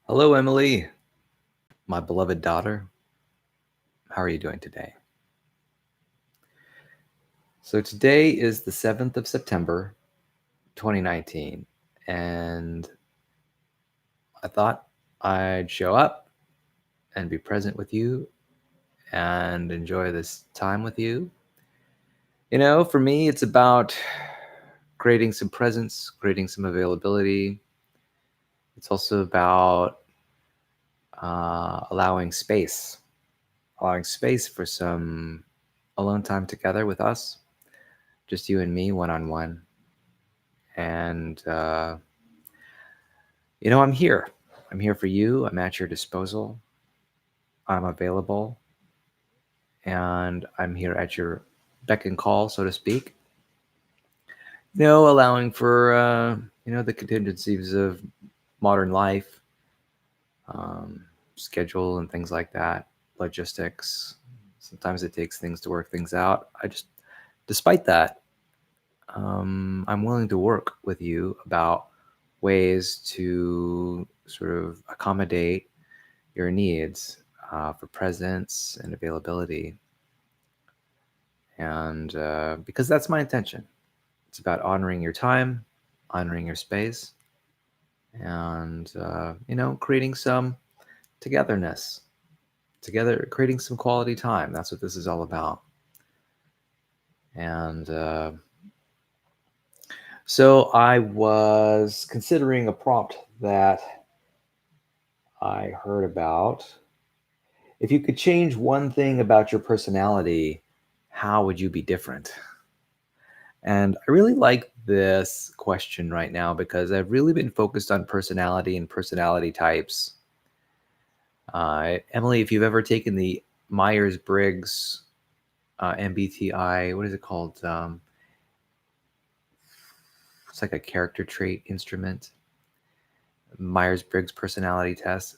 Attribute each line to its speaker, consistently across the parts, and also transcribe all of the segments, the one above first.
Speaker 1: Hello, Emily, my beloved daughter. How are you doing today? So, today is the 7th of September, 2019, and I thought I'd show up and be present with you and enjoy this time with you. For me, it's about creating some presence, creating some availability. It's also about allowing space for some alone time together with us, just you and me, one on one. And, I'm here. I'm here for you. I'm at your disposal. I'm available. And I'm here at your beck and call, so to speak. Allowing for, the contingencies of modern life, schedule and things like that, logistics. Sometimes it takes things to work things out. Despite that, I'm willing to work with you about ways to sort of accommodate your needs for presence and availability. And because that's my intention, it's about honoring your time, honoring your space, and, creating some togetherness, creating some quality time. That's what this is all about. And so I was considering a prompt that I heard about. If you could change one thing about your personality, how would you be different? And I really like this question right now because I've really been focused on personality and personality types. Emily, if you've ever taken the Myers Briggs MBTI, what is it called? It's like a character trait instrument, Myers Briggs personality test.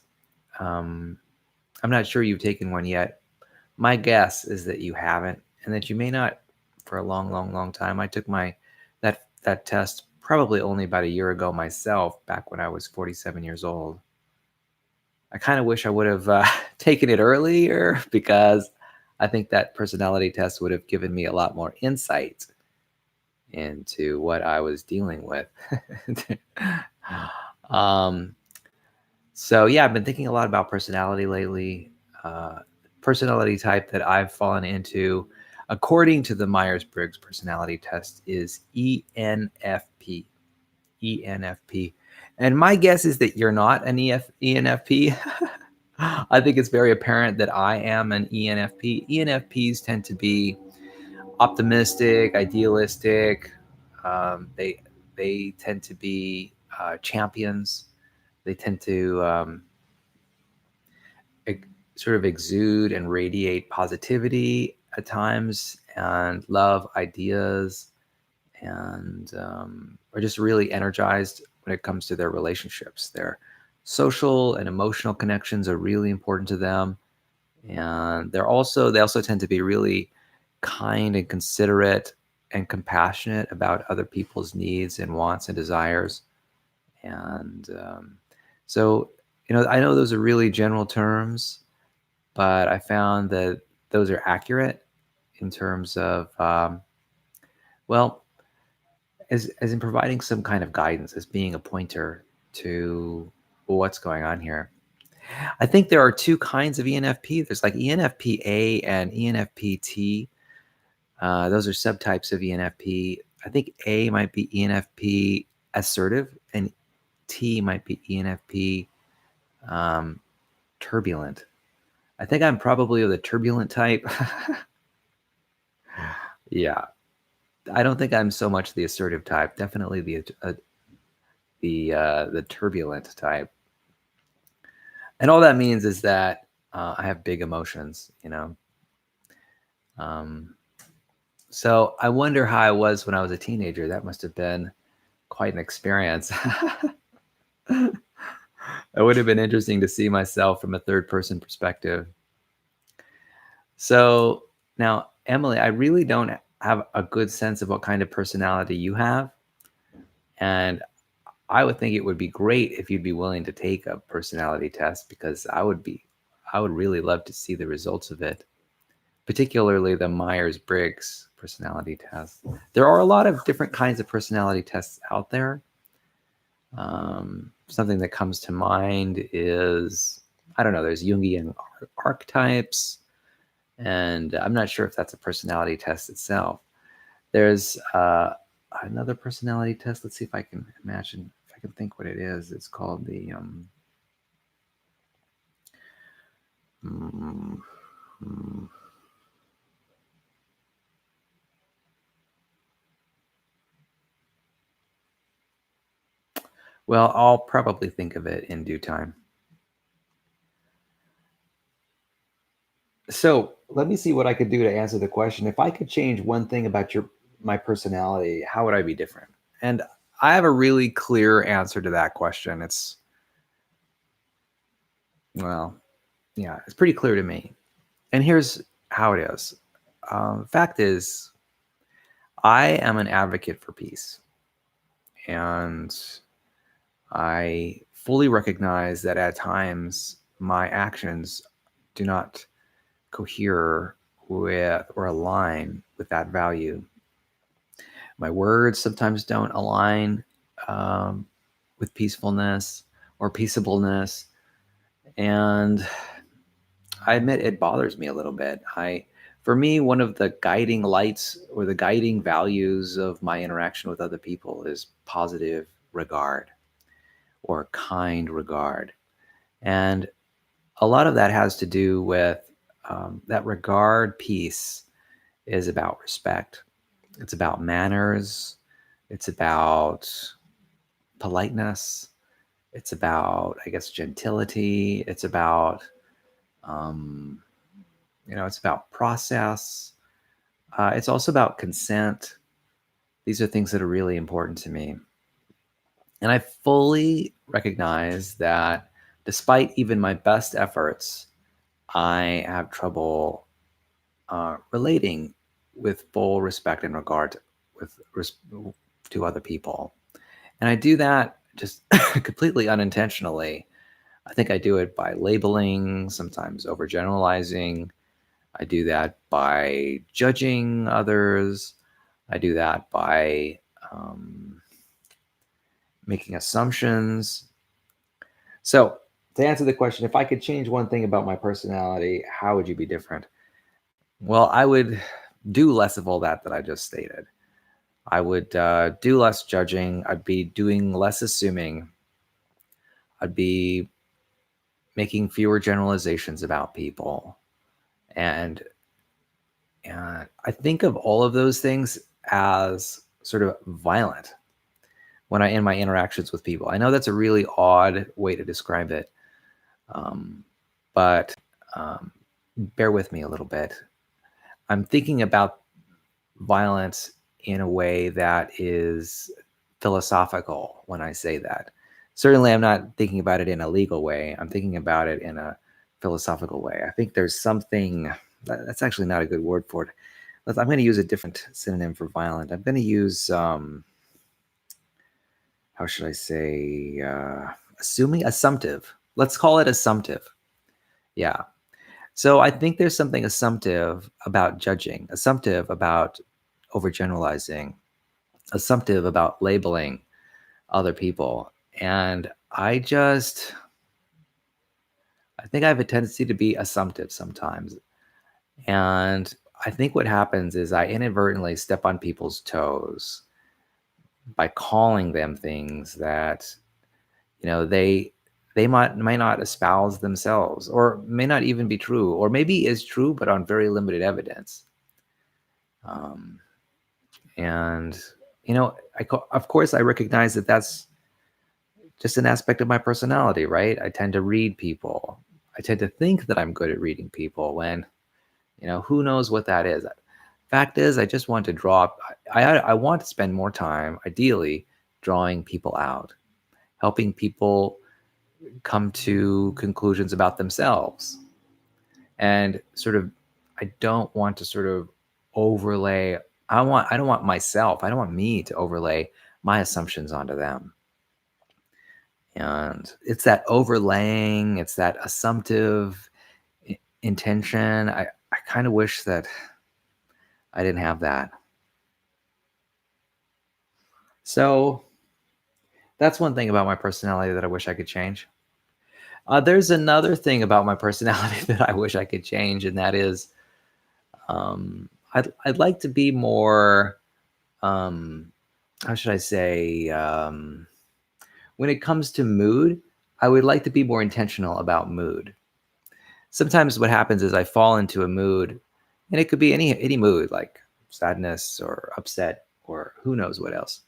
Speaker 1: Um, I'm not sure you've taken one yet. My guess is that you haven't, and that you may not for a long, long, long time. I took that test probably only about a year ago myself, back when I was 47 years old. I kind of wish I would have taken it earlier, because I think that personality test would have given me a lot more insight into what I was dealing with. um, so yeah, I've been thinking a lot about personality lately. Personality type that I've fallen into, according to the Myers-Briggs personality test, is ENFP. ENFP. And my guess is that you're not an ENFP. I think it's very apparent that I am an ENFP. ENFPs tend to be optimistic, idealistic. They tend to be champions. They tend to sort of exude and radiate positivity at times, and love ideas, and are just really energized when it comes to their relationships. Their social and emotional connections are really important to them, and they also tend to be really kind and considerate and compassionate about other people's needs and wants and desires. And so, I know those are really general terms, but I found that those are accurate in terms of, well, as in providing some kind of guidance, as being a pointer to what's going on here. I think there are two kinds of ENFP. There's like ENFP-A and ENFP-T. Those are subtypes of ENFP. I think A might be ENFP assertive, and T might be ENFP turbulent. I think I'm probably the turbulent type. Yeah, I don't think I'm so much the assertive type. Definitely the turbulent type. And all that means is that I have big emotions. Um, so I wonder how I was when I was a teenager. That must have been quite an experience. It would have been interesting to see myself from a third person perspective. So now, Emily, I really don't have a good sense of what kind of personality you have. And I would think it would be great if you'd be willing to take a personality test, because I would really love to see the results of it, particularly the Myers-Briggs personality test. There are a lot of different kinds of personality tests out there. Something that comes to mind is, I don't know, there's Jungian archetypes, and I'm not sure if that's a personality test itself. There's another personality test. Let's see if I can imagine, if I can think what it is. It's called the mm, mm, well, I'll probably think of it in due time. So let me see what I could do to answer the question. If I could change one thing about my personality, how would I be different? And I have a really clear answer to that question. It's, well, yeah, it's pretty clear to me. And here's how it is. Fact is, I am an advocate for peace, and I fully recognize that at times my actions do not cohere with or align with that value. My words sometimes don't align um, with peacefulness or peaceableness, and I admit it bothers me a little bit. For me, one of the guiding lights or the guiding values of my interaction with other people is positive regard or kind regard. And a lot of that has to do with that regard piece is about respect. It's about manners. It's about politeness. It's about, I guess, gentility. It's about, um, it's about process. It's also about consent. These are things that are really important to me. And I fully recognize that despite even my best efforts, I have trouble relating with full respect and regard to other people. And I do that just completely unintentionally. I think I do it by labeling, sometimes overgeneralizing. I do that by judging others. I do that by making assumptions. So, to answer the question, if I could change one thing about my personality, how would you be different? Well, I would do less of all that I just stated. I would do less judging. I'd be doing less assuming. I'd be making fewer generalizations about people. And I think of all of those things as sort of violent when in my interactions with people. I know that's a really odd way to describe it, but bear with me a little bit. I'm thinking about violence in a way that is philosophical when I say that. Certainly, I'm not thinking about it in a legal way. I'm thinking about it in a philosophical way. I think there's something that's actually not a good word for it. I'm going to use a different synonym for violent. I'm going to use, how should I say, assumptive. Let's call it assumptive. Yeah. So I think there's something assumptive about judging, assumptive about overgeneralizing, assumptive about labeling other people. And I think I have a tendency to be assumptive sometimes. And I think what happens is I inadvertently step on people's toes by calling them things that, they might not espouse themselves, or may not even be true, or maybe is true, but on very limited evidence. Um, and, of course, I recognize that that's just an aspect of my personality, right? I tend to read people. I tend to think that I'm good at reading people when, who knows what that is. Fact is, I just want to draw. I want to spend more time, ideally, drawing people out, helping people come to conclusions about themselves, and sort of, I don't want to sort of overlay. I don't want me to overlay my assumptions onto them. And it's that overlaying, it's that assumptive intention. I kind of wish that I didn't have that. So that's one thing about my personality that I wish I could change. There's another thing about my personality that I wish I could change, and that is I'd like to be more, um, how should I say, when it comes to mood, I would like to be more intentional about mood. Sometimes what happens is I fall into a mood, and it could be any mood, like sadness or upset or who knows what else,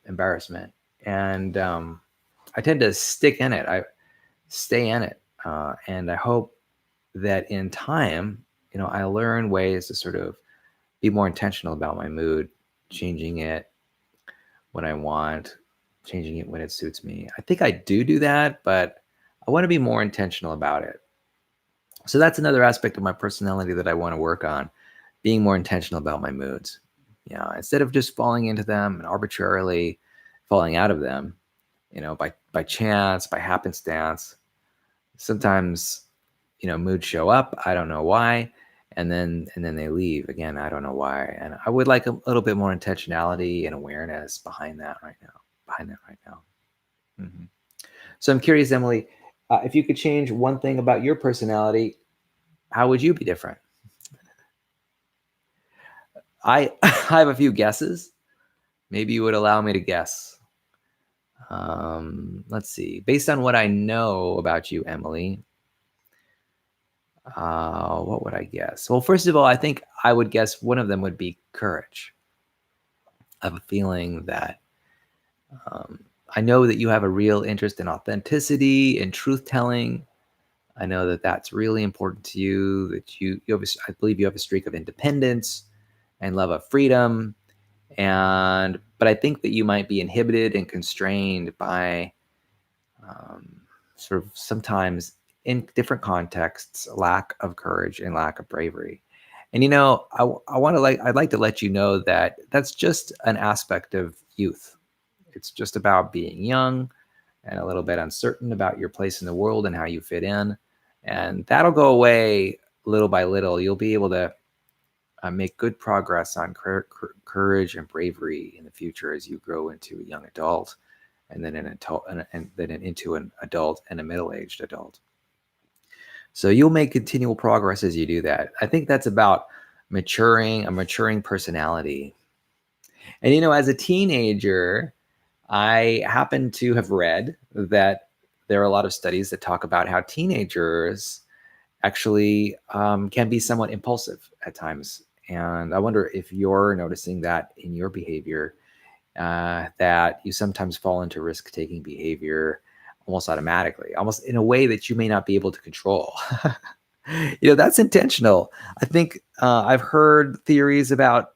Speaker 1: embarrassment, and I tend to stick in it. I stay in it, and I hope that in time, I learn ways to sort of be more intentional about my mood, changing it when I want, changing it when it suits me. I think I do that, but I want to be more intentional about it. So that's another aspect of my personality that I want to work on, being more intentional about my moods. Instead of just falling into them and arbitrarily falling out of them, by chance, by happenstance. Sometimes, moods show up, I don't know why, and then they leave again, I don't know why. And I would like a little bit more intentionality and awareness behind that right now. Mhm. So I'm curious, Emily, if you could change one thing about your personality, how would you be different? I have a few guesses. Maybe you would allow me to guess. Let's see. Based on what I know about you, Emily, what would I guess? Well, first of all, I think I would guess one of them would be courage. I have a feeling that um, I know that you have a real interest in authenticity and truth telling. I know that that's really important to you. That I believe you have a streak of independence and love of freedom. But I think that you might be inhibited and constrained by um, sort of sometimes in different contexts, lack of courage and lack of bravery. And I'd like to let you know that that's just an aspect of youth. It's just about being young and a little bit uncertain about your place in the world and how you fit in. And that'll go away little by little. You'll be able to make good progress on courage and bravery in the future as you grow into a young adult and then an adult and then into an adult and a middle-aged adult. So you'll make continual progress as you do that. I think that's about a maturing personality. And as a teenager, I happen to have read that there are a lot of studies that talk about how teenagers actually can be somewhat impulsive at times. And I wonder if you're noticing that in your behavior, that you sometimes fall into risk taking behavior almost automatically, almost in a way that you may not be able to control. That's intentional. I think I've heard theories about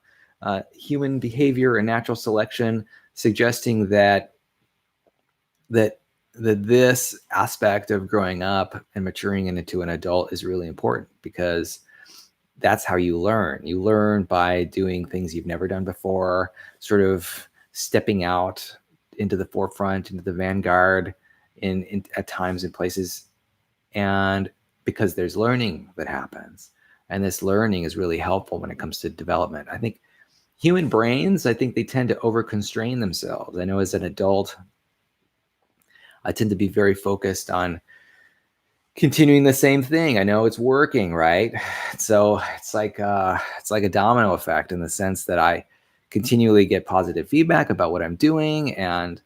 Speaker 1: human behavior and natural selection suggesting that that this aspect of growing up and maturing into an adult is really important because that's how you learn. You learn by doing things you've never done before, sort of stepping out into the forefront, into the vanguard in at times and places. And because there's learning that happens. And this learning is really helpful when it comes to development. I think human brains, I think they tend to over constrain themselves. I know as an adult, I tend to be very focused on continuing the same thing. I know it's working, right? So it's like a domino effect in the sense that I continually get positive feedback about what I'm doing, and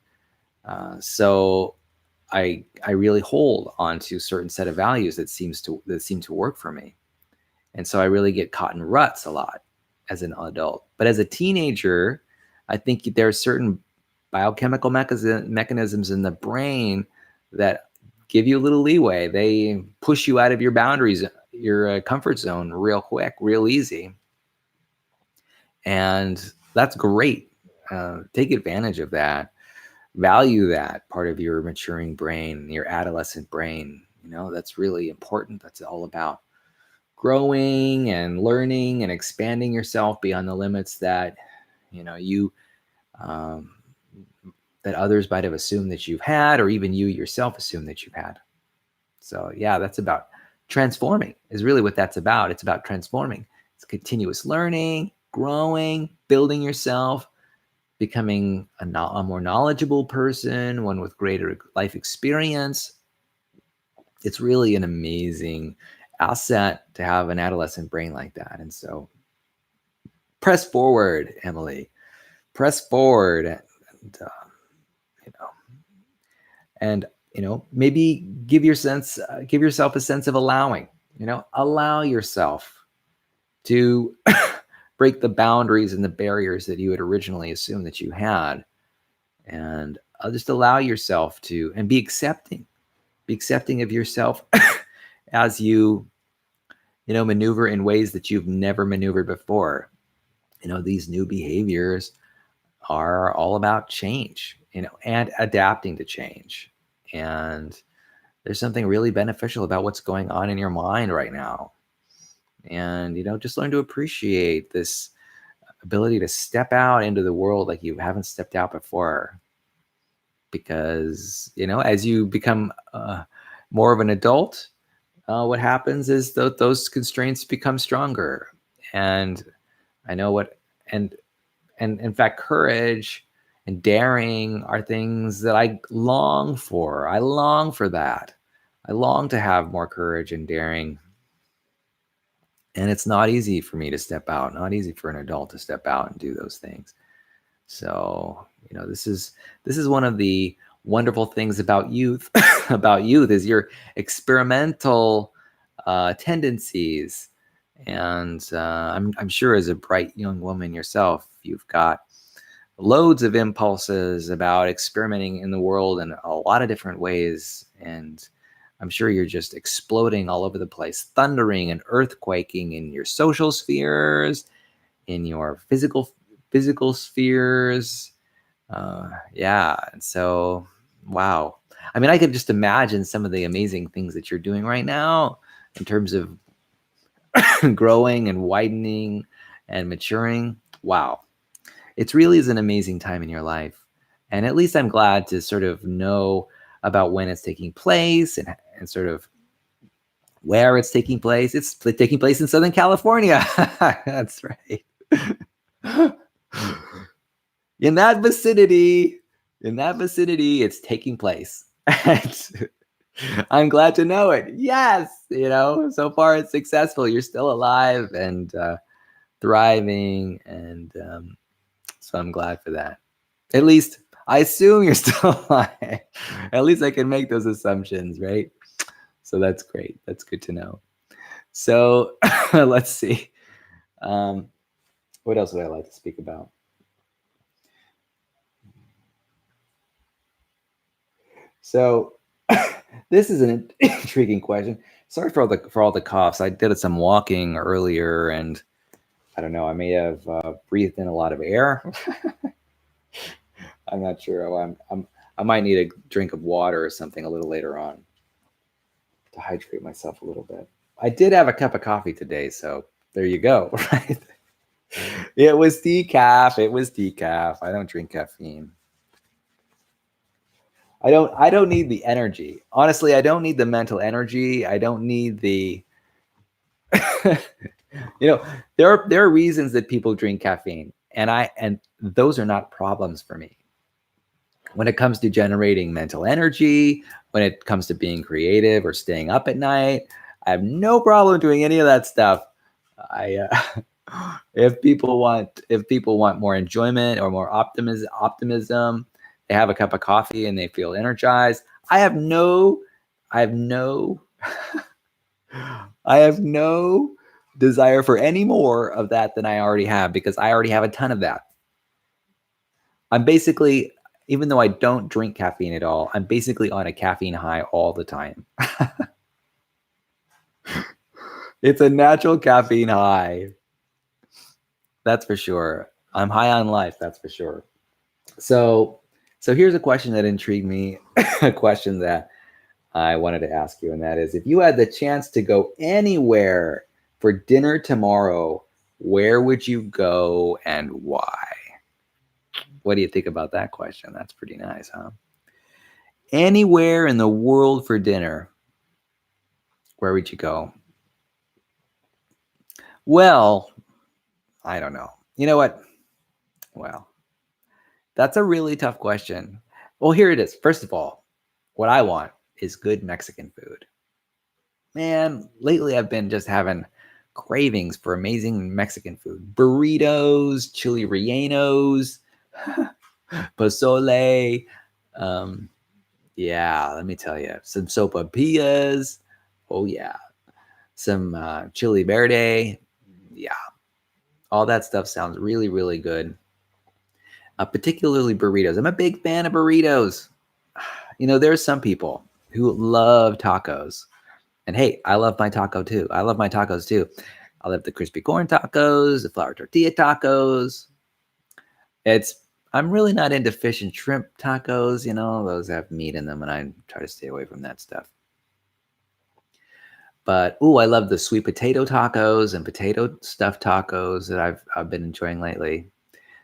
Speaker 1: so I really hold on to certain set of values that seem to work for me, and so I really get caught in ruts a lot as an adult. But as a teenager, I think there are certain biochemical mechanisms in the brain that give you a little leeway. They push you out of your boundaries, your comfort zone real quick, real easy. And that's great. Take advantage of that. Value that part of your maturing brain, your adolescent brain. That's really important. That's all about growing and learning and expanding yourself beyond the limits that you um, that others might have assumed that you've had, or even you yourself assume that you've had. So yeah, that's about transforming, is really what that's about. It's about transforming. It's continuous learning, growing, building yourself, becoming a more knowledgeable person, one with greater life experience. It's really an amazing asset to have an adolescent brain like that. And so press forward, Emily, press forward. And you know, and maybe give yourself a sense of allowing. Allow yourself to break the boundaries and the barriers that you had originally assumed that you had, and just allow yourself to, and be accepting of yourself as you maneuver in ways that you've never maneuvered before. These new behaviors are all about change, and adapting to change. And there's something really beneficial about what's going on in your mind right now. And, just learn to appreciate this ability to step out into the world like you haven't stepped out before. Because, as you become more of an adult, what happens is those constraints become stronger. And I know and in fact, courage and daring are things that I long for. I long for that. I long to have more courage and daring. And it's not easy for me to step out, not easy for an adult to step out and do those things. So, this is one of the wonderful things about youth, is your experimental tendencies. And I'm sure, as a bright young woman yourself, you've got loads of impulses about experimenting in the world in a lot of different ways. And I'm sure you're just exploding all over the place, thundering and earthquaking in your social spheres, in your physical spheres. Yeah. And so, wow. I mean, I could just imagine some of the amazing things that you're doing right now in terms of growing and widening and maturing. Wow. It really is an amazing time in your life. And at least I'm glad to sort of know about when it's taking place, and sort of where it's taking place. It's taking place in Southern California. That's right. In that vicinity, it's taking place. I'm glad to know it. Yes, so far it's successful. You're still alive and thriving, and so I'm glad for that. At least I assume you're still alive. At least I can make those assumptions, right? So that's great. That's good to know. So let's see. What else would I like to speak about? So this is an intriguing question. Sorry for all the coughs. I did some walking earlier, and I don't know, I may have breathed in a lot of air. I'm not sure. I might need a drink of water or something a little later on to hydrate myself a little bit. I did have a cup of coffee today, so there you go, right? It was decaf. I don't drink caffeine. I don't need the energy. Honestly, I don't need the mental energy. I don't need the there are reasons that people drink caffeine, and those are not problems for me. When it comes to generating mental energy, when it comes to being creative or staying up at night, I have no problem doing any of that stuff. If people want more enjoyment or more optimism, they have a cup of coffee and they feel energized. I have no desire for any more of that than I already have, because I already have a ton of that. I'm basically, even though I don't drink caffeine at all, I'm basically on a caffeine high all the time. It's a natural caffeine high. That's for sure. I'm high on life, that's for sure. So here's a question that intrigued me, a question that I wanted to ask you, and that is, if you had the chance to go anywhere for dinner tomorrow, where would you go and why? What do you think about that question? That's pretty nice, huh? Anywhere in the world for dinner, where would you go? Well, I don't know. You know what? Well, that's a really tough question. Well, here it is. First of all, what I want is good Mexican food. Man, lately I've been just having cravings for amazing Mexican food. Burritos, chili rellenos, pozole. Um, yeah, let me tell you, some sopapillas. Oh yeah, some chili verde. Yeah, all that stuff sounds really, really good. Particularly burritos. I'm a big fan of burritos. You know, there's some people who love tacos. And hey, I love my taco too. I love my tacos too. I love the crispy corn tacos, the flour tortilla tacos. It's I'm really not into fish and shrimp tacos, you know, those have meat in them and I try to stay away from that stuff. But I love the sweet potato tacos and potato stuffed tacos that I've been enjoying lately.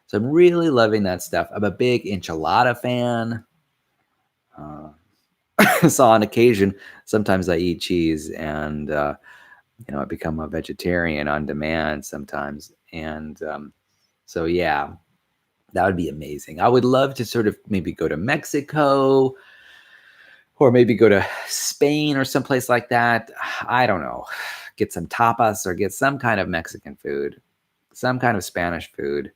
Speaker 1: So I'm really loving that stuff. I'm a big enchilada fan. Uh, so on occasion, sometimes I eat cheese and I become a vegetarian on demand sometimes. And so, yeah, that would be amazing. I would love to sort of maybe go to Mexico or maybe go to Spain or someplace like that. I don't know. Get some tapas or get some kind of Mexican food, some kind of Spanish food.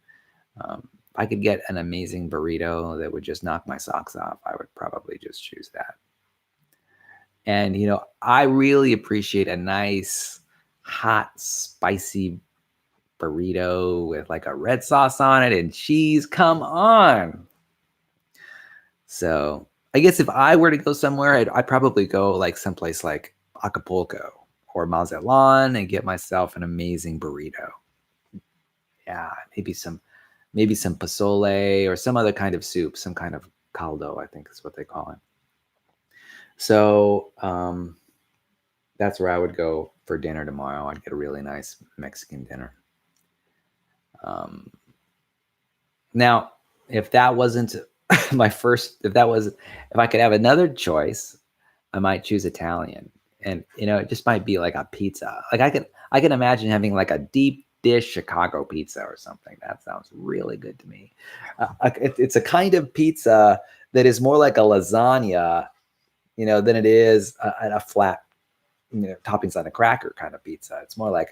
Speaker 1: If I could get an amazing burrito that would just knock my socks off, I would probably just choose that. And, I really appreciate a nice, hot, spicy burrito with like a red sauce on it and cheese. Come on. So I guess if I were to go somewhere, I'd probably go like someplace like Acapulco or Mazatlan and get myself an amazing burrito. Yeah, maybe some pozole or some other kind of soup, some kind of caldo, I think is what they call it. So that's where I would go for dinner tomorrow. I'd get a really nice Mexican dinner. Now, if that wasn't my first, if I could have another choice, I might choose Italian. And it just might be like a pizza. Like I can imagine having like a deep dish Chicago pizza or something. That sounds really good to me. It's a kind of pizza that is more like a lasagna, than it is a flat, toppings on a cracker kind of pizza. It's more like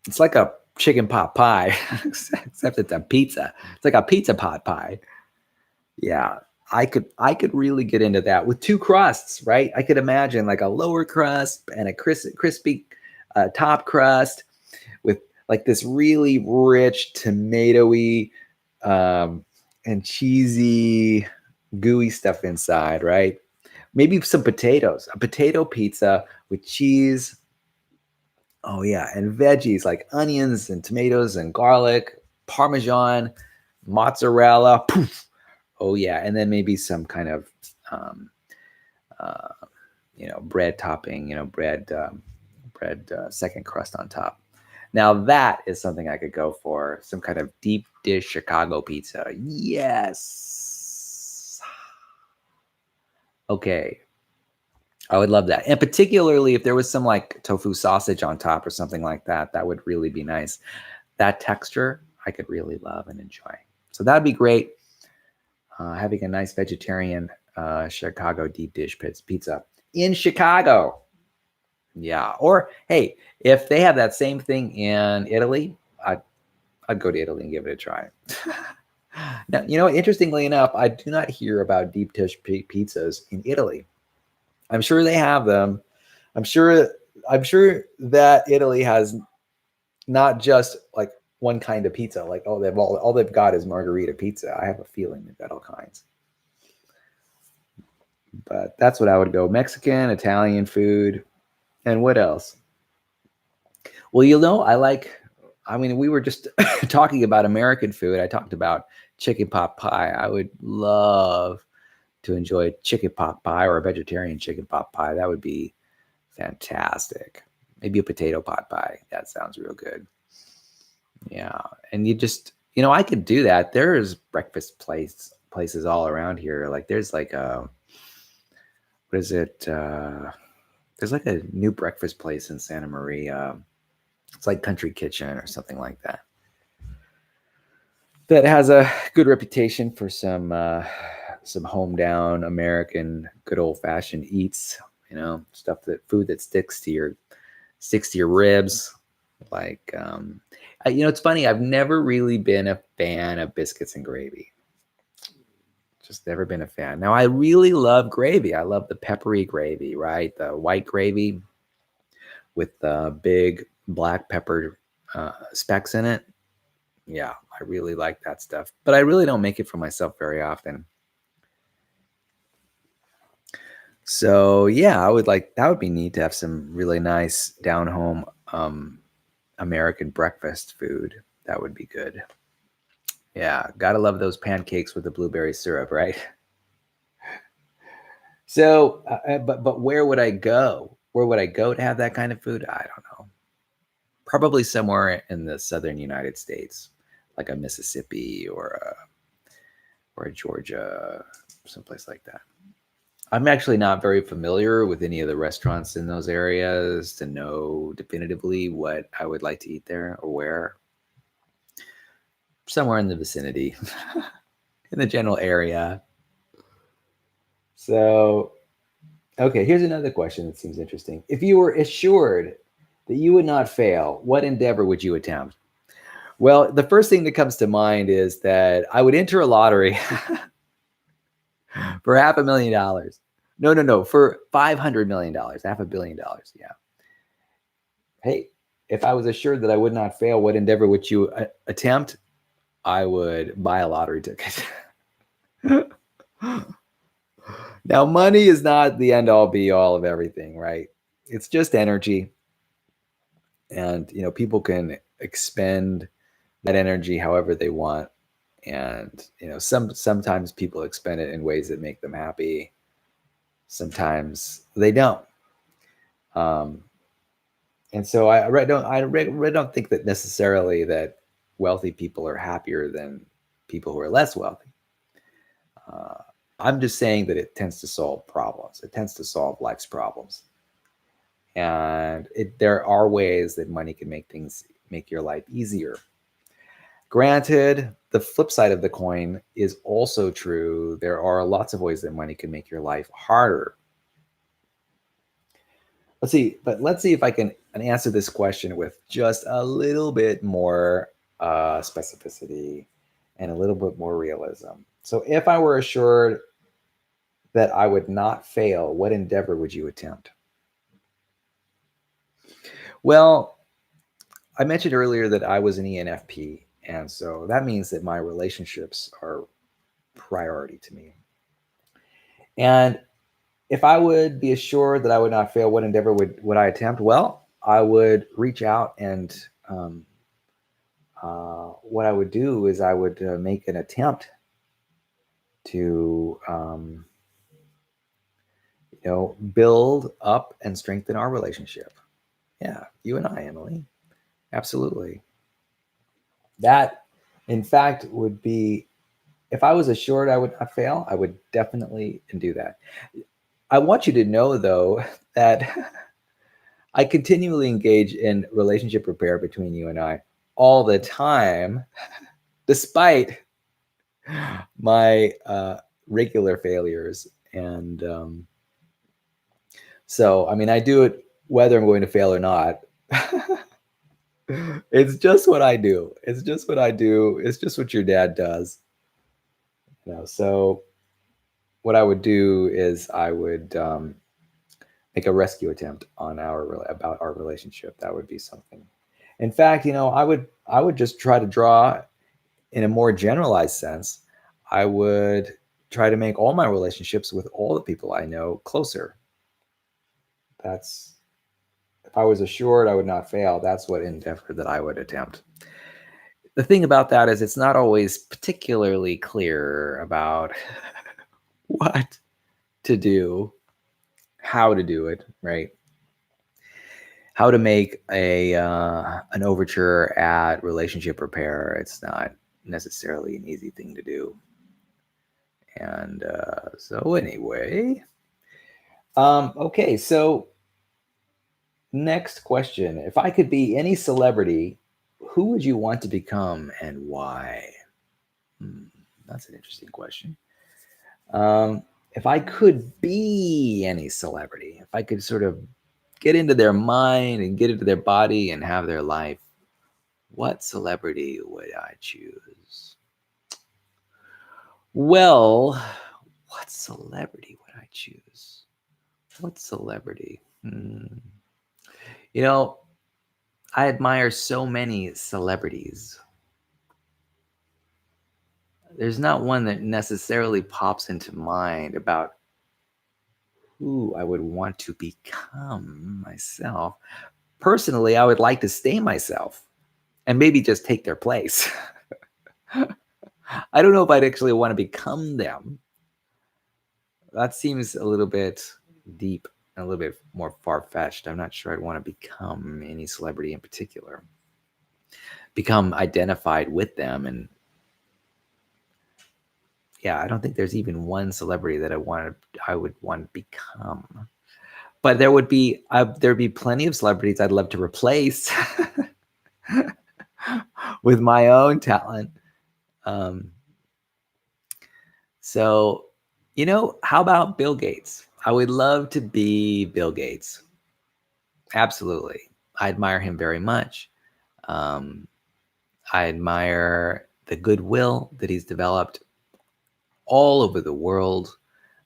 Speaker 1: it's like a chicken pot pie, except it's a pizza. It's like a pizza pot pie. Yeah, I could really get into that with two crusts, right? I could imagine like a lower crust and a crispy top crust with like this really rich tomatoey and cheesy gooey stuff inside, right? Maybe some potatoes, a potato pizza with cheese. Oh yeah, and veggies like onions and tomatoes and garlic, parmesan, mozzarella. Poof. Oh yeah, and then maybe some kind of um, uh, bread topping. Bread second crust on top. Now that is something I could go for. Some kind of deep dish Chicago pizza. Yes. Okay. I would love that. And particularly if there was some like tofu sausage on top or something like that, that would really be nice. That texture I could really love and enjoy. So that'd be great. Having a nice vegetarian Chicago deep dish pizza in Chicago. Yeah. Or hey, if they have that same thing in Italy, I'd go to Italy and give it a try. Now, interestingly enough, I do not hear about deep dish pizzas in Italy. I'm sure they have them. I'm sure that Italy has not just like one kind of pizza. Like all they've got is margarita pizza. I have a feeling they've got all kinds. But that's what I would go: Mexican, Italian food, and what else? Well, we were just talking about American food. I talked about chicken pot pie. I would love to enjoy chicken pot pie or a vegetarian chicken pot pie. That would be fantastic. Maybe a potato pot pie. That sounds real good. Yeah. And you just, I could do that. There's breakfast places all around here. Like there's like a what is it? There's like a new breakfast place in Santa Maria. It's like Country Kitchen or something like that. That has a good reputation for some home down American good old fashioned eats. Food that sticks to your ribs. Like it's funny. I've never really been a fan of biscuits and gravy. Just never been a fan. Now I really love gravy. I love the peppery gravy, right? The white gravy with the big black pepper specks in it. Yeah, I really like that stuff. But I really don't make it for myself very often. So yeah, that would be neat to have some really nice down home American breakfast food. That would be good. Yeah, gotta love those pancakes with the blueberry syrup, right? So, but where would I go? Where would I go to have that kind of food? I don't know. Probably somewhere in the southern United States, like a Mississippi or a Georgia, someplace like that. I'm actually not very familiar with any of the restaurants in those areas to know definitively what I would like to eat there or where. Somewhere in the vicinity, in the general area. So, okay, here's another question that seems interesting. If you were assured that you would not fail, what endeavor would you attempt? Well, the first thing that comes to mind is that I would enter a lottery for $500,000. No, for $500 million, $500 million. Yeah. Hey, if I was assured that I would not fail, what endeavor would you attempt? I would buy a lottery ticket. Now, money is not the end all be all of everything, right? It's just energy. And, people can expend that energy however they want. And, sometimes people expend it in ways that make them happy. Sometimes they don't. And so I don't think that necessarily that wealthy people are happier than people who are less wealthy. I'm just saying that it tends to solve problems. It tends to solve life's problems. And there are ways that money can make your life easier. Granted, the flip side of the coin is also true. There are lots of ways that money can make your life harder. Let's see if I can answer this question with just a little bit more specificity and a little bit more realism. So if I were assured that I would not fail, what endeavor would you attempt? Well, I mentioned earlier that I was an ENFP, and so that means that my relationships are priority to me. And if I would be assured that I would not fail, what endeavor would I attempt? Well, I would reach out and what I would do is I would make an attempt to build up and strengthen our relationship. Yeah, you and I, Emily. Absolutely. That, in fact, would be, if I was assured I would not fail, I would definitely do that. I want you to know, though, that I continually engage in relationship repair between you and I all the time, despite my regular failures. And so, I mean, I do it whether I'm going to fail or not. It's just what I do. It's just what I do. It's just what your dad does. So what I would do is I would make a rescue attempt on about our relationship. That would be something. In fact, I would just try to draw in a more generalized sense. I would try to make all my relationships with all the people I know closer. If I was assured I would not fail, that's what endeavor that I would attempt. The thing about that is it's not always particularly clear about what to do, how to do it, right? How to make an overture at relationship repair. It's not necessarily an easy thing to do. And so anyway, okay, so next question. If I could be any celebrity, who would you want to become and why? That's an interesting question. If I could be any celebrity, if I could sort of get into their mind and get into their body and have their life, what celebrity would I choose? Well, what celebrity would I choose? What celebrity? You know, I admire so many celebrities. There's not one that necessarily pops into mind about who I would want to become myself. Personally, I would like to stay myself and maybe just take their place. I don't know if I'd actually want to become them. That seems a little bit deep and a little bit more far-fetched. I'm not sure I'd want to become any celebrity in particular. Become identified with them. And yeah, I don't think there's even one celebrity that I would want to become. But there'd be plenty of celebrities I'd love to replace with my own talent. So, how about Bill Gates? I would love to be Bill Gates. Absolutely. I admire him very much. I admire the goodwill that he's developed all over the world.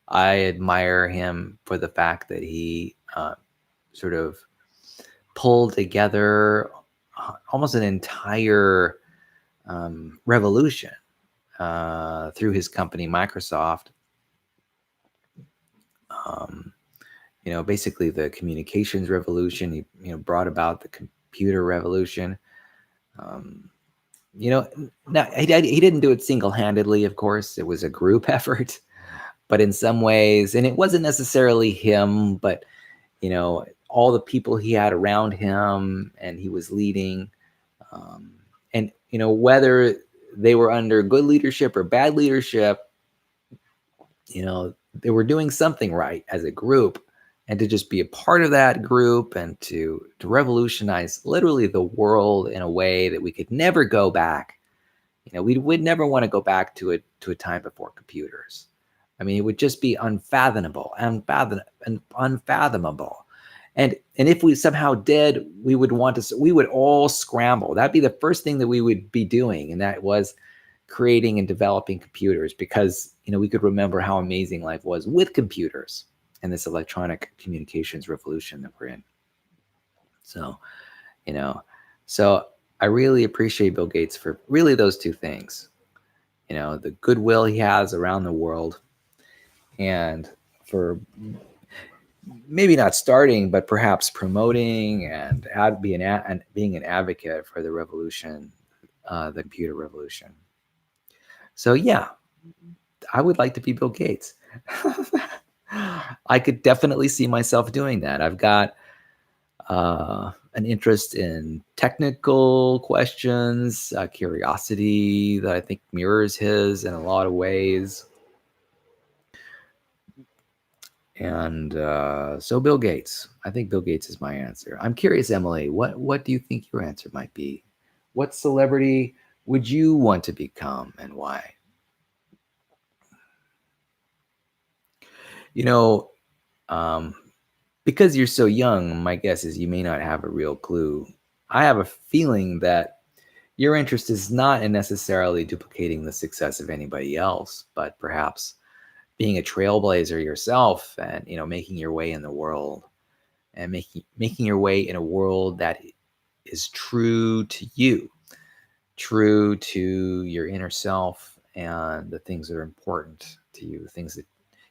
Speaker 1: I admire him for the fact that he sort of pulled together almost an entire revolution through his company, Microsoft. Basically the communications revolution. He brought about the computer revolution. Now he didn't do it single-handedly, of course. It was a group effort, but in some ways, and it wasn't necessarily him, but all the people he had around him and he was leading, and whether they were under good leadership or bad leadership, they were doing something right as a group. And to just be a part of that group and to revolutionize literally the world in a way that we could never go back. We would never want to go back to a time before computers. I mean, it would just be unfathomable. And if we somehow did, we would all scramble. That'd be the first thing that we would be doing. And that was creating and developing computers, because, we could remember how amazing life was with computers and this electronic communications revolution that we're in. So, so I really appreciate Bill Gates for really those two things, the goodwill he has around the world, and for maybe not starting, but perhaps promoting and being an advocate for the revolution, the computer revolution. So yeah, I would like to be Bill Gates. I could definitely see myself doing that. I've got an interest in technical questions, curiosity that I think mirrors his in a lot of ways. And so Bill Gates. I think Bill Gates is my answer. I'm curious, Emily, what do you think your answer might be? What celebrity would you want to become and why? Because you're so young, my guess is you may not have a real clue. I have a feeling that your interest is not in necessarily duplicating the success of anybody else, but perhaps being a trailblazer yourself and, making your way in the world and making your way in a world that is true to you, true to your inner self and the things that are important to you, things that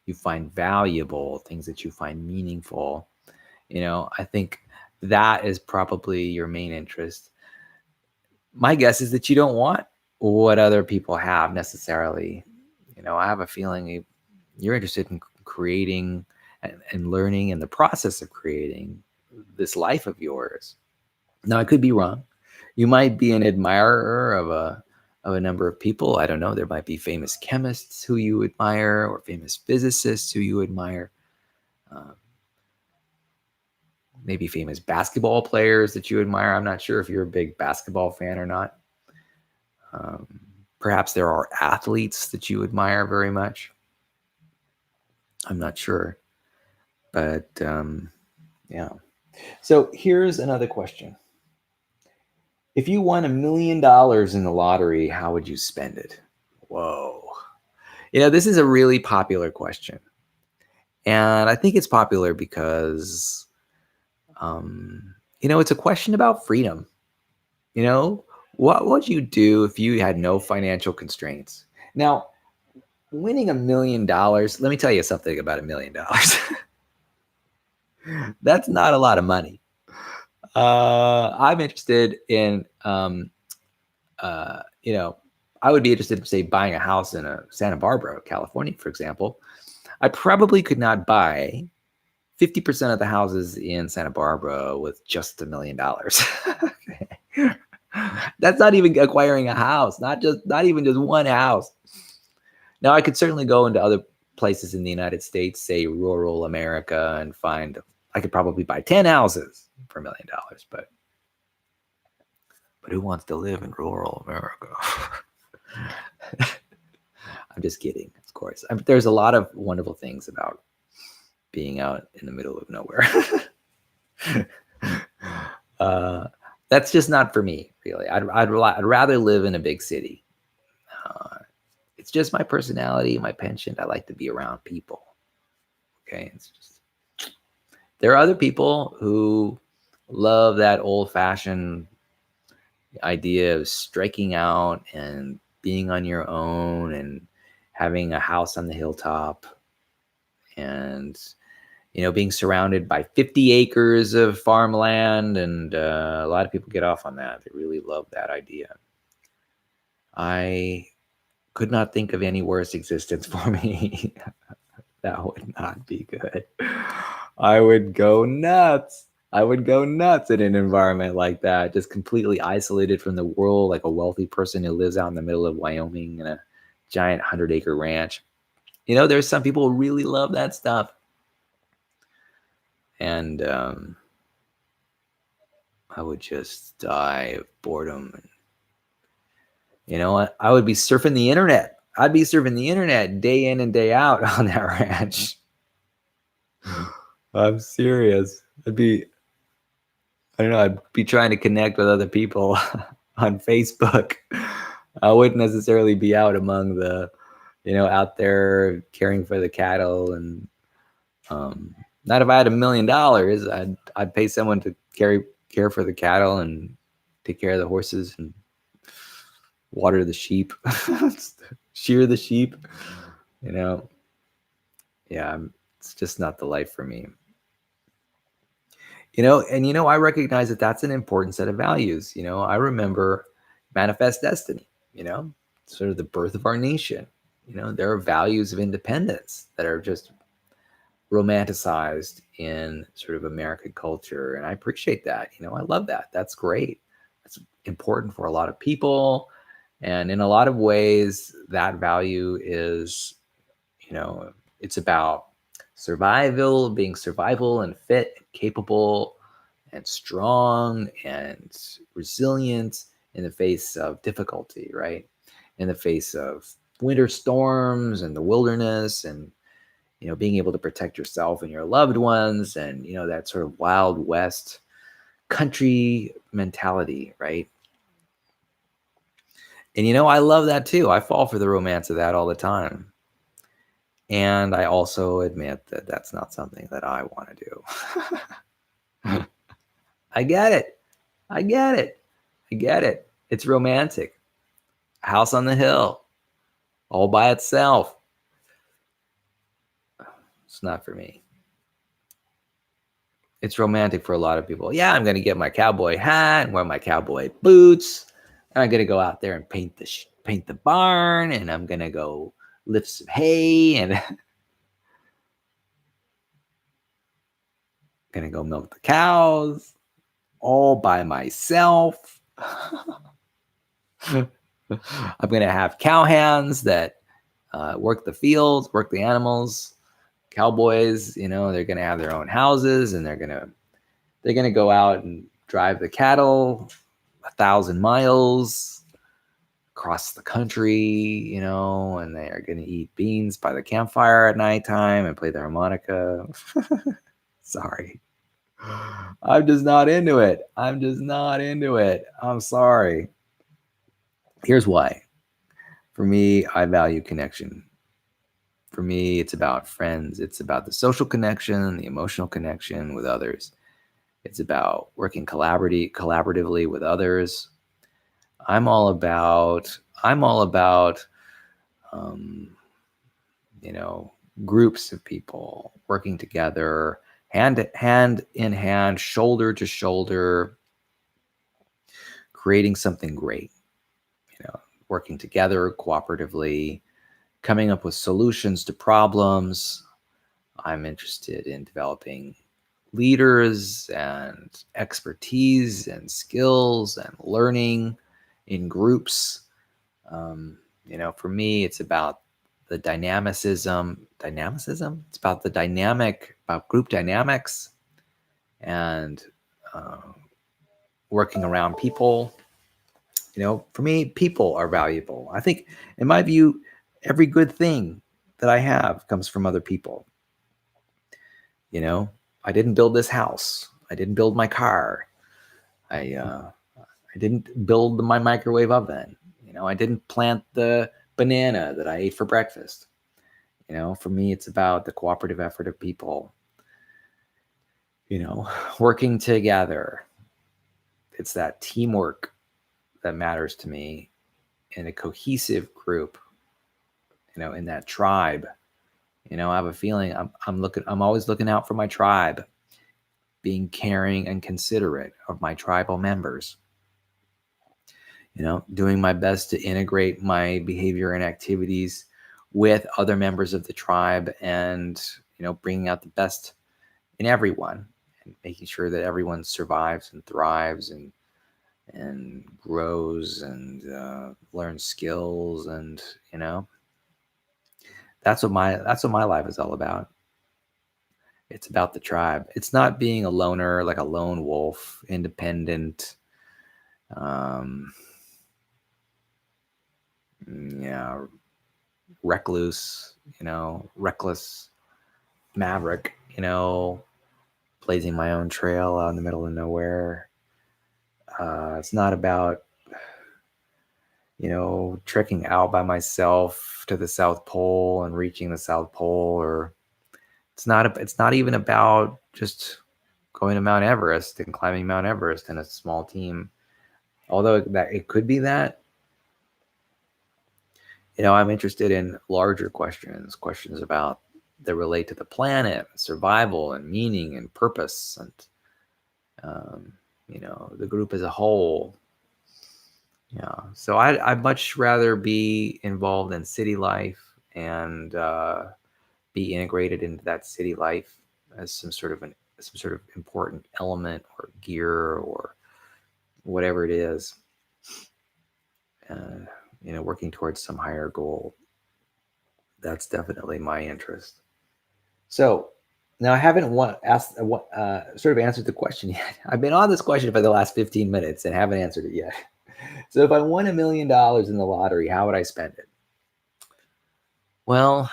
Speaker 1: you find valuable, things that you find meaningful. I think that is probably your main interest. My guess is that you don't want what other people have necessarily. I have a feeling you're interested in creating and learning in the process of creating this life of yours. Now, I could be wrong. You might be an admirer of of a number of people. I don't know. There might be famous chemists who you admire, or famous physicists who you admire. Um, Maybe famous basketball players that you admire. I'm not sure if you're a big basketball fan or not. Um, Perhaps there are athletes that you admire very much. I'm not sure. But yeah. So here's another question. If you won $1 million in the lottery, how would you spend it? Whoa. This is a really popular question. And I think it's popular because, it's a question about freedom. What would you do if you had no financial constraints? Now, winning $1 million, let me tell you something about $1 million. That's not a lot of money. I'm interested in, I would be interested in, say, buying a house in Santa Barbara, California, for example. I probably could not buy 50% of the houses in Santa Barbara with just $1 million. That's not even acquiring a house, not even just one house. Now, I could certainly go into other places in the United States, say rural America, and I could probably buy 10 houses for $1 million, but who wants to live in rural America? I'm just kidding, of course. There's a lot of wonderful things about being out in the middle of nowhere. That's just not for me, really. I'd rather live in a big city. It's just my personality, my penchant. I like to be around people. Okay, there are other people who love that old-fashioned idea of striking out and being on your own and having a house on the hilltop and being surrounded by 50 acres of farmland. And a lot of people get off on that. They really love that idea. I could not think of any worse existence for me. That would not be good. I would go nuts. In an environment like that, just completely isolated from the world, like a wealthy person who lives out in the middle of Wyoming in a giant 100-acre ranch. There's some people who really love that stuff. And I would just die of boredom. I would be surfing the internet. I'd be surfing the internet day in and day out on that ranch. I'm serious. I'd be trying to connect with other people on Facebook. I wouldn't necessarily be out among the, out there caring for the cattle. And not if I had $1 million. I'd pay someone to care for the cattle and take care of the horses and water the sheep, shear the sheep. Yeah, it's just not the life for me. I recognize that that's an important set of values. I remember Manifest Destiny, sort of the birth of our nation. There are values of independence that are just romanticized in sort of American culture. And I appreciate that. I love that. That's great. That's important for a lot of people. And in a lot of ways, that value is, it's about being survival and fit, and capable and strong and resilient in the face of difficulty, right? In the face of winter storms and the wilderness, and being able to protect yourself and your loved ones, and that sort of Wild West country mentality, right? And I love that too. I fall for the romance of that all the time. And I also admit that that's not something that I want to do. I get it. It's romantic. House on the hill, all by itself. It's not for me. It's romantic for a lot of people. Yeah, I'm going to get my cowboy hat and wear my cowboy boots. And I'm going to go out there and paint the barn, and I'm going to go lift some hay, and going to go milk the cows all by myself. I'm going to have cowhands that work the fields, work the animals. Cowboys, they're going to have their own houses, and they're going to go out and drive the cattle 1,000 miles across the country, and they are going to eat beans by the campfire at nighttime and play the harmonica. Sorry. I'm just not into it. I'm sorry. Here's why. For me, I value connection. For me, it's about friends. It's about the social connection, the emotional connection with others. It's about working collaboratively with others. I'm all about um, groups of people working together, hand in hand, shoulder to shoulder, creating something great. Working together cooperatively, coming up with solutions to problems. I'm interested in developing leaders and expertise and skills and learning in groups. For me, it's about the dynamicism. It's about about group dynamics and working around people. For me, people are valuable. I think, in my view, every good thing that I have comes from other people. I didn't build this house. I didn't build my car. I didn't build my microwave oven. I didn't plant the banana that I ate for breakfast. For me, it's about the cooperative effort of people, working together. It's that teamwork that matters to me, in a cohesive group, in that tribe. I have a feeling I'm always looking out for my tribe, being caring and considerate of my tribal members. Doing my best to integrate my behavior and activities with other members of the tribe, and bringing out the best in everyone, and making sure that everyone survives and thrives and grows and learns skills, and that's what my life is all about. It's about the tribe. It's not being a loner, like a lone wolf, independent, recluse, reckless maverick, blazing my own trail out in the middle of nowhere. It's not about, trekking out by myself to the South Pole and reaching the South Pole, or it's not even about just going to Mount Everest and climbing Mount Everest in a small team. Although that it could be that, I'm interested in larger questions about that relate to the planet, survival, and meaning and purpose, and the group as a whole. Yeah, so I'd much rather be involved in city life and be integrated into that city life as some sort of important element or gear or whatever it is. Working towards some higher goal. That's definitely my interest. So now I haven't sort of answered the question yet. I've been on this question for the last 15 minutes and haven't answered it yet. So if I won $1 million in the lottery, how would I spend it? Well,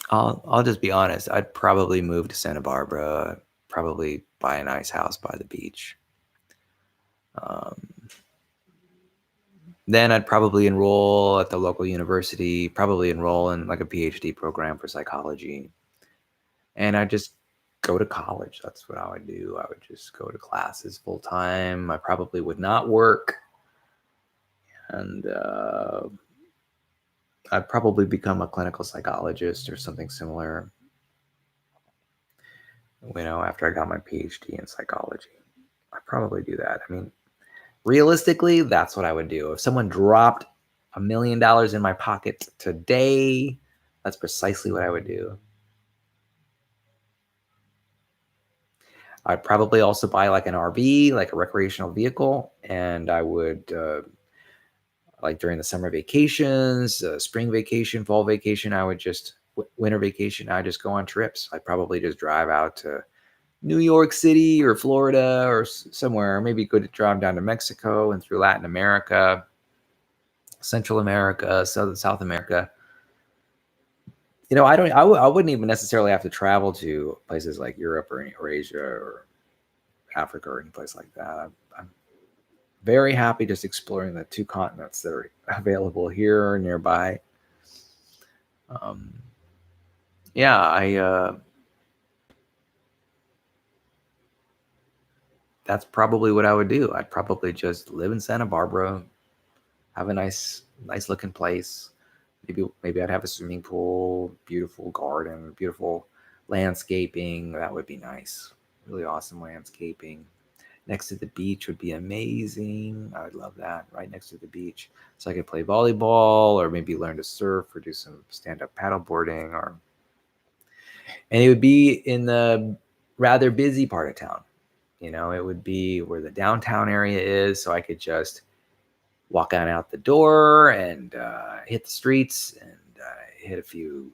Speaker 1: I'll just be honest. I'd probably move to Santa Barbara, probably buy a nice house by the beach. Then I'd probably enroll at the local university, probably enroll in like a PhD program for psychology. And I'd just go to college. That's what I would do. I would just go to classes full time. I probably would not work. And I'd probably become a clinical psychologist or something similar, after I got my PhD in psychology. I'd probably do that. I mean, realistically, that's what I would do. If someone dropped $1 million in my pocket today, that's precisely what I would do. I'd probably also buy like an RV, like a recreational vehicle, and I would like during the summer vacations, spring vacation, fall vacation, I would just winter vacation, I just go on trips. I'd probably just drive out to New York City or Florida or somewhere. Maybe go to drive down to Mexico and through Latin America, Central America, South America. I wouldn't even necessarily have to travel to places like Europe or Asia or Africa or any place like that. I'm very happy just exploring the two continents that are available here or nearby. Um, yeah, that's probably what I would do. I'd probably just live in Santa Barbara, have a nice looking place. Maybe I'd have a swimming pool, beautiful garden, beautiful landscaping. That would be nice. Really awesome landscaping. Next to the beach would be amazing. I would love that. Right next to the beach. So I could play volleyball or maybe learn to surf or do some stand-up paddleboarding and it would be in the rather busy part of town. It would be where the downtown area is, so I could just walk on out the door and hit the streets and hit a few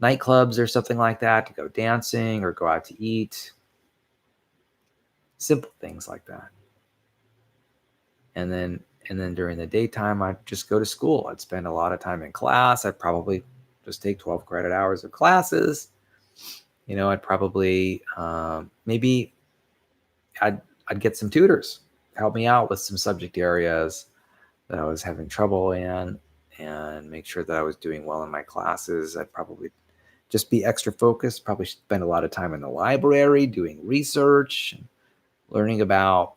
Speaker 1: nightclubs or something like that to go dancing or go out to eat. Simple things like that. And then during the daytime, I'd just go to school. I'd spend a lot of time in class. I'd probably just take 12 credit hours of classes. I'd probably maybe I'd get some tutors to help me out with some subject areas that I was having trouble in and make sure that I was doing well in my classes. I'd probably just be extra focused, probably spend a lot of time in the library doing research, learning about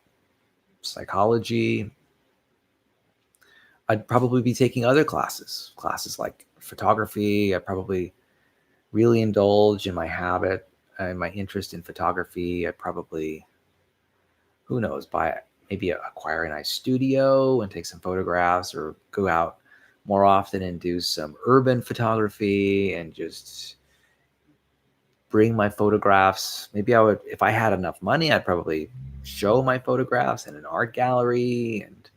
Speaker 1: psychology. I'd probably be taking other classes like photography. I'd probably really indulge in my habit and my interest in photography. I'd probably, who knows, maybe acquire a nice studio and take some photographs or go out more often and do some urban photography and just bring my photographs. Maybe I would, if I had enough money, I'd probably show my photographs in an art gallery, and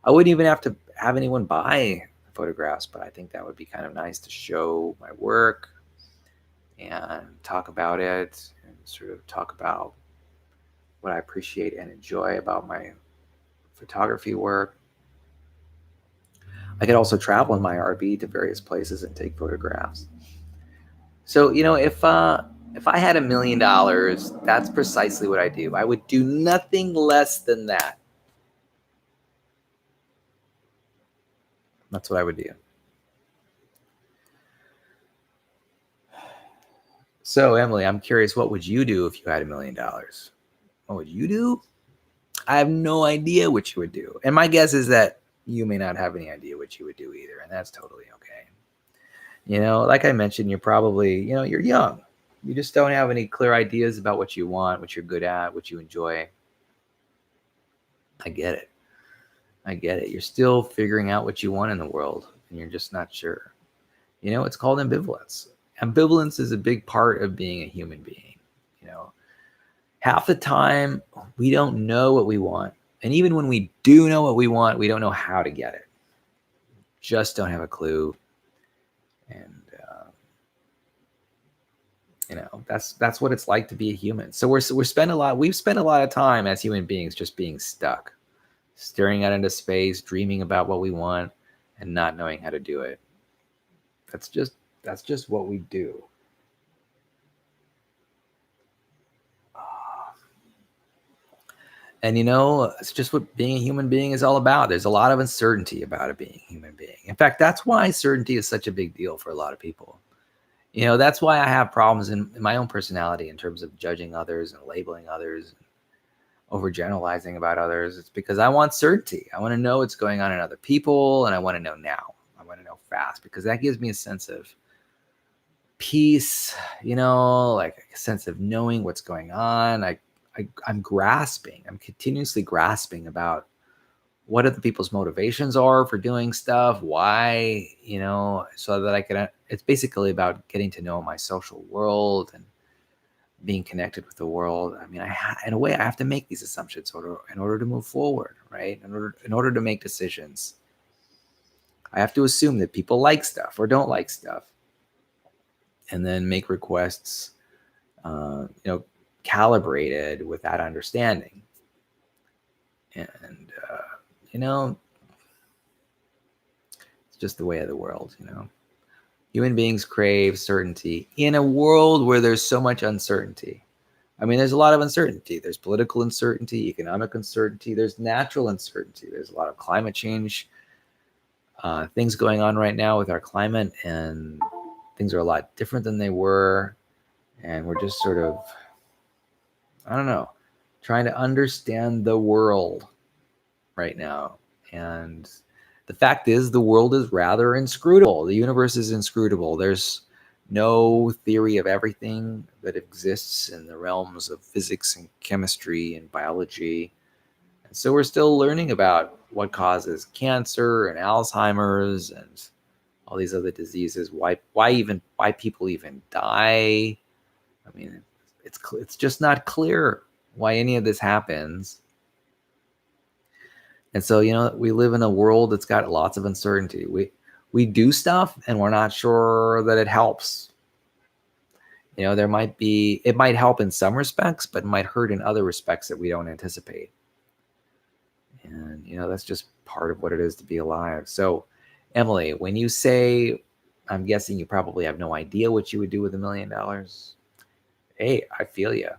Speaker 1: I wouldn't even have to have anyone buy photographs, but I think that would be kind of nice to show my work and talk about it and sort of talk about what I appreciate and enjoy about my photography work. I could also travel in my RV to various places and take photographs. So, if I had $1 million, that's precisely what I do. I would do nothing less than that. That's what I would do. So, Emily, I'm curious, what would you do if you had $1 million? What would you do? I have no idea what you would do. And my guess is that you may not have any idea what you would do either. And that's totally okay. Like I mentioned, you're probably, you're young. You just don't have any clear ideas about what you want, what you're good at, what you enjoy. I get it. You're still figuring out what you want in the world and you're just not sure. It's called ambivalence. Ambivalence is a big part of being a human being. Half the time we don't know what we want. And even when we do know what we want, we don't know how to get it. Just don't have a clue. And, that's what it's like to be a human. So we've spent a lot of time as human beings just being stuck, staring out into space, dreaming about what we want and not knowing how to do it. That's just what we do. And it's just what being a human being is all about. There's a lot of uncertainty about it being a human being. In fact, that's why certainty is such a big deal for a lot of people. That's why I have problems in my own personality in terms of judging others and labeling others, and overgeneralizing about others. It's because I want certainty. I want to know what's going on in other people, and I want to know now. I want to know fast because that gives me a sense of peace, like a sense of knowing what's going on. I'm grasping. I'm continuously grasping about what other people's motivations are for doing stuff, why, so that I can, it's basically about getting to know my social world and being connected with the world. I mean, in a way, I have to make these assumptions in order to move forward, right? In order to make decisions, I have to assume that people like stuff or don't like stuff, and then make requests, calibrated with that understanding. And it's just the way of the world. Human beings crave certainty in a world where there's so much uncertainty. I mean, there's a lot of uncertainty. There's political uncertainty, economic uncertainty. There's natural uncertainty. There's a lot of climate change, things going on right now with our climate, and things are a lot different than they were. And we're just sort of, I don't know, trying to understand the world right now. And the fact is, the world is rather inscrutable. The universe is inscrutable. There's no theory of everything that exists in the realms of physics and chemistry and biology. And so we're still learning about what causes cancer and Alzheimer's and all these other diseases. Why people even die. I mean, it's just not clear why any of this happens. And so, we live in a world that's got lots of uncertainty. We do stuff and we're not sure that it helps. It might help in some respects, but it might hurt in other respects that we don't anticipate. And, that's just part of what it is to be alive. So, Emily, when you say, I'm guessing you probably have no idea what you would do with $1 million. Hey, I feel you.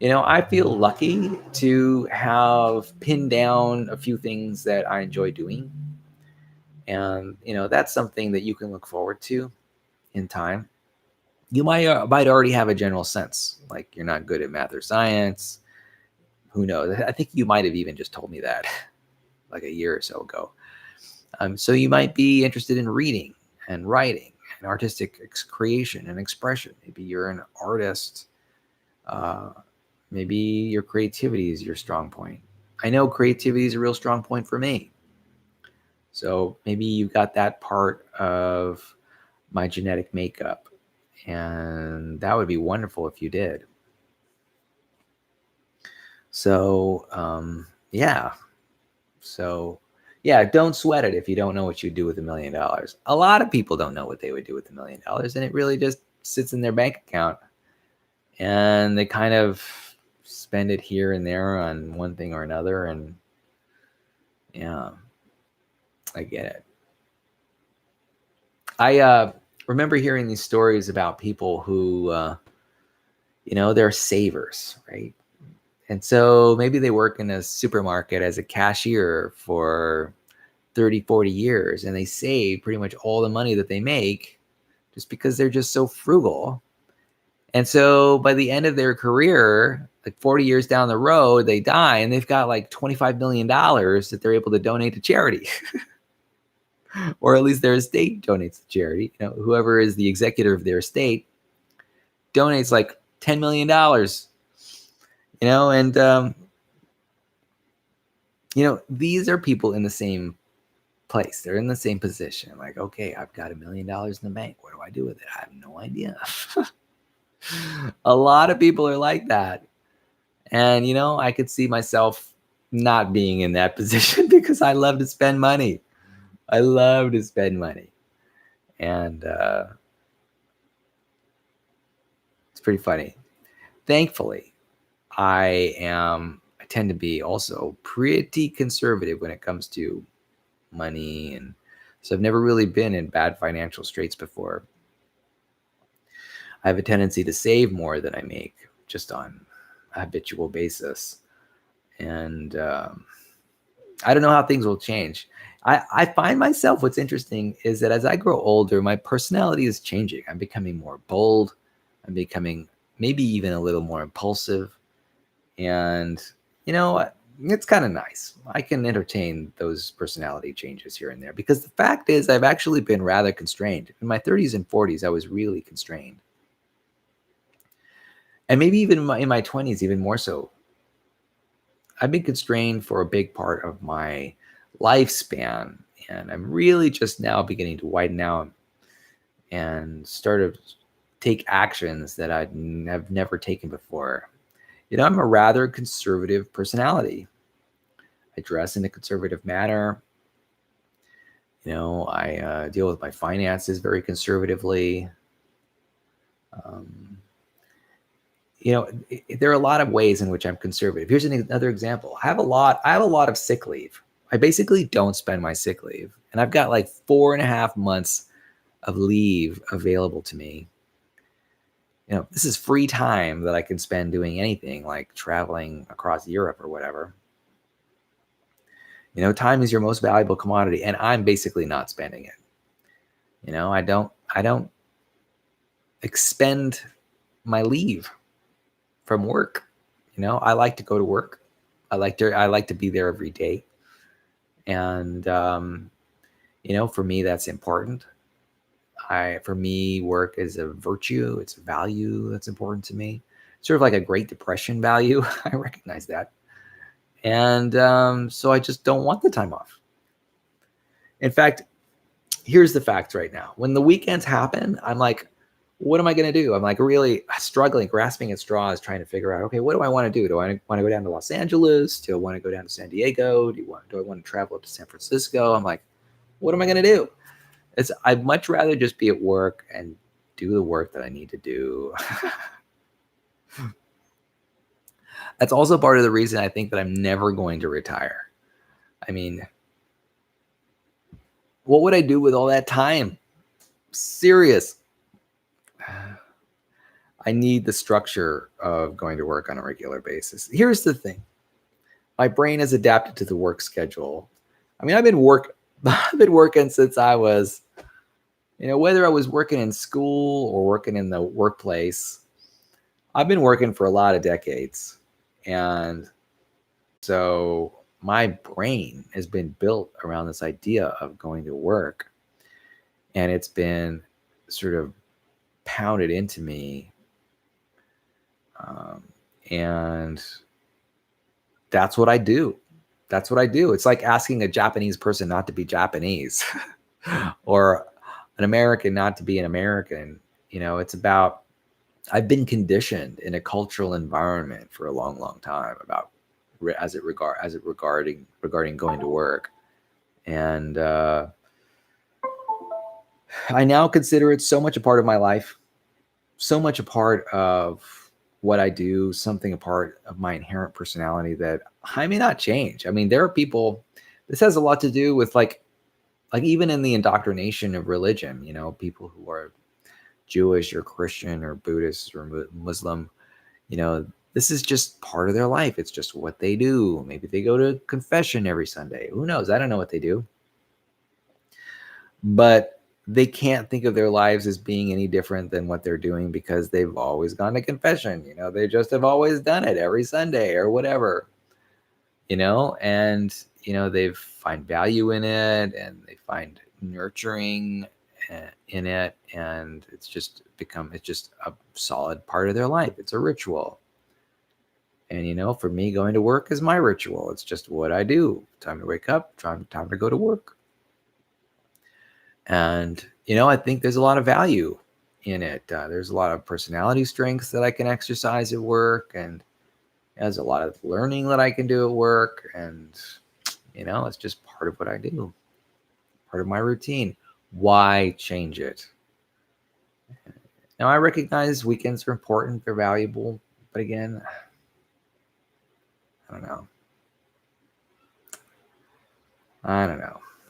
Speaker 1: I feel lucky to have pinned down a few things that I enjoy doing. And, that's something that you can look forward to in time. You might already have a general sense, like you're not good at math or science. Who knows? I think you might have even just told me that like a year or so ago. So you might be interested in reading and writing and artistic creation and expression. Maybe you're an artist. Maybe your creativity is your strong point. I know creativity is a real strong point for me. So maybe you got that part of my genetic makeup, and that would be wonderful if you did. So, don't sweat it if you don't know what you'd do with $1 million. A lot of people don't know what they would do with $1 million, and it really just sits in their bank account, and they kind of spend it here and there on one thing or another. And yeah, I get it. I remember hearing these stories about people who, they're savers, right? And so maybe they work in a supermarket as a cashier for 30, 40 years, and they save pretty much all the money that they make just because they're just so frugal. And so by the end of their career, like 40 years down the road, they die and they've got like $25 million that they're able to donate to charity. Or at least their estate donates to charity. Whoever is the executor of their estate donates like $10 million. And these are people in the same place. They're in the same position. Like, okay, I've got $1 million in the bank. What do I do with it? I have no idea. A lot of people are like that. And, I could see myself not being in that position because I love to spend money. And it's pretty funny. Thankfully, I tend to be also pretty conservative when it comes to money. And so I've never really been in bad financial straits before. I have a tendency to save more than I make just on a habitual basis. And I don't know how things will change. I find myself, what's interesting is that as I grow older, my personality is changing. I'm becoming more bold. I'm becoming maybe even a little more impulsive. And, it's kind of nice. I can entertain those personality changes here and there because the fact is I've actually been rather constrained. In my 30s and 40s, I was really constrained. And maybe even in my 20s, even more so. I've been constrained for a big part of my lifespan, and I'm really just now beginning to widen out and start take actions that have never taken before. I'm a rather conservative personality. I dress in a conservative manner. I deal with my finances very conservatively. Um, there are a lot of ways in which I'm conservative. Here's another example. I have a lot of sick leave. I basically don't spend my sick leave, and I've got like 4.5 months of leave available to me. This is free time that I can spend doing anything like traveling across Europe or whatever. Time is your most valuable commodity, and I'm basically not spending it. I don't expend my leave from work. I like to go to work. I like to be there every day. And for me, that's important. For me, work is a virtue. It's a value that's important to me. Sort of like a Great Depression value. I recognize that. And so I just don't want the time off. In fact, here's the fact right now. When the weekends happen, I'm like, what am I going to do? I'm like really struggling, grasping at straws, trying to figure out, okay, what do I want to do? Do I want to go down to Los Angeles? Do I want to go down to San Diego? Do I want to travel up to San Francisco? I'm like, what am I going to do? I'd much rather just be at work and do the work that I need to do. That's also part of the reason I think that I'm never going to retire. I mean, what would I do with all that time? Serious. I need the structure of going to work on a regular basis. Here's the thing. My brain has adapted to the work schedule. I mean, I've been working since I was, whether I was working in school or working in the workplace, I've been working for a lot of decades. And so my brain has been built around this idea of going to work. And it's been sort of pounded into me. And that's what I do. That's what I do. It's like asking a Japanese person not to be Japanese or an American not to be an American. It's about, I've been conditioned in a cultural environment for a long, long time about regarding going to work. And I now consider it so much a part of my life, so much a part of what I do, something a part of my inherent personality that I may not change. I mean, there are people, this has a lot to do with like even in the indoctrination of religion, people who are Jewish or Christian or Buddhist or Muslim, this is just part of their life. It's just what they do. Maybe they go to confession every Sunday. Who knows? I don't know what they do. But they can't think of their lives as being any different than what they're doing because they've always gone to confession. They just have always done it every Sunday or whatever, and, they find value in it and they find nurturing in it. And it's just a solid part of their life. It's a ritual. And, for me, going to work is my ritual. It's just what I do. Time to wake up, time to go to work. And, I think there's a lot of value in it. There's a lot of personality strengths that I can exercise at work. And there's a lot of learning that I can do at work. And, it's just part of what I do, part of my routine. Why change it? Now, I recognize weekends are important. They're valuable. But again, I don't know.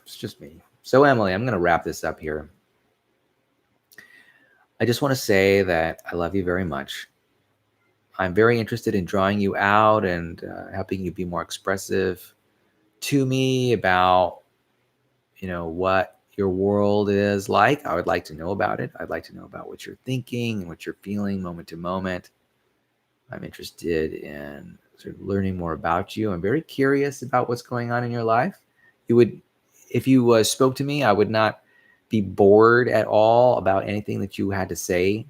Speaker 1: It's just me. So, Emily, I'm going to wrap this up here. I just want to say that I love you very much. I'm very interested in drawing you out and helping you be more expressive to me about, what your world is like. I would like to know about it. I'd like to know about what you're thinking and what you're feeling moment to moment. I'm interested in sort of learning more about you. I'm very curious about what's going on in your life. If you spoke to me, I would not be bored at all about anything that you had to say.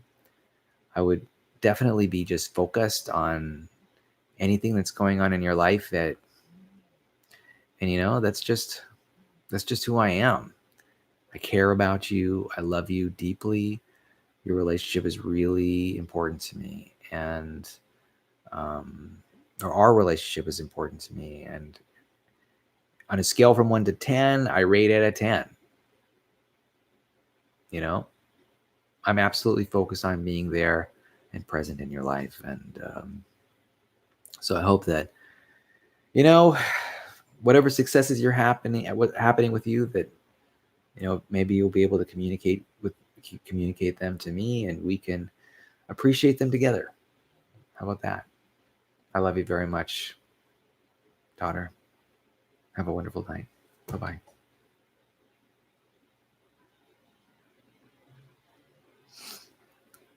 Speaker 1: I would definitely be just focused on anything that's going on in your life that's just who I am. I care about you. I love you deeply. Your relationship is really important to me, and or our relationship is important to me. And on a scale from 1 to 10, I rate it a 10. You know, I'm absolutely focused on being there and present in your life. And so I hope that, you know, whatever successes you're happening with you, that, you know, maybe you'll be able to communicate them to me, and we can appreciate them together. How about that? I love you very much, daughter. Have a wonderful night. Bye-bye.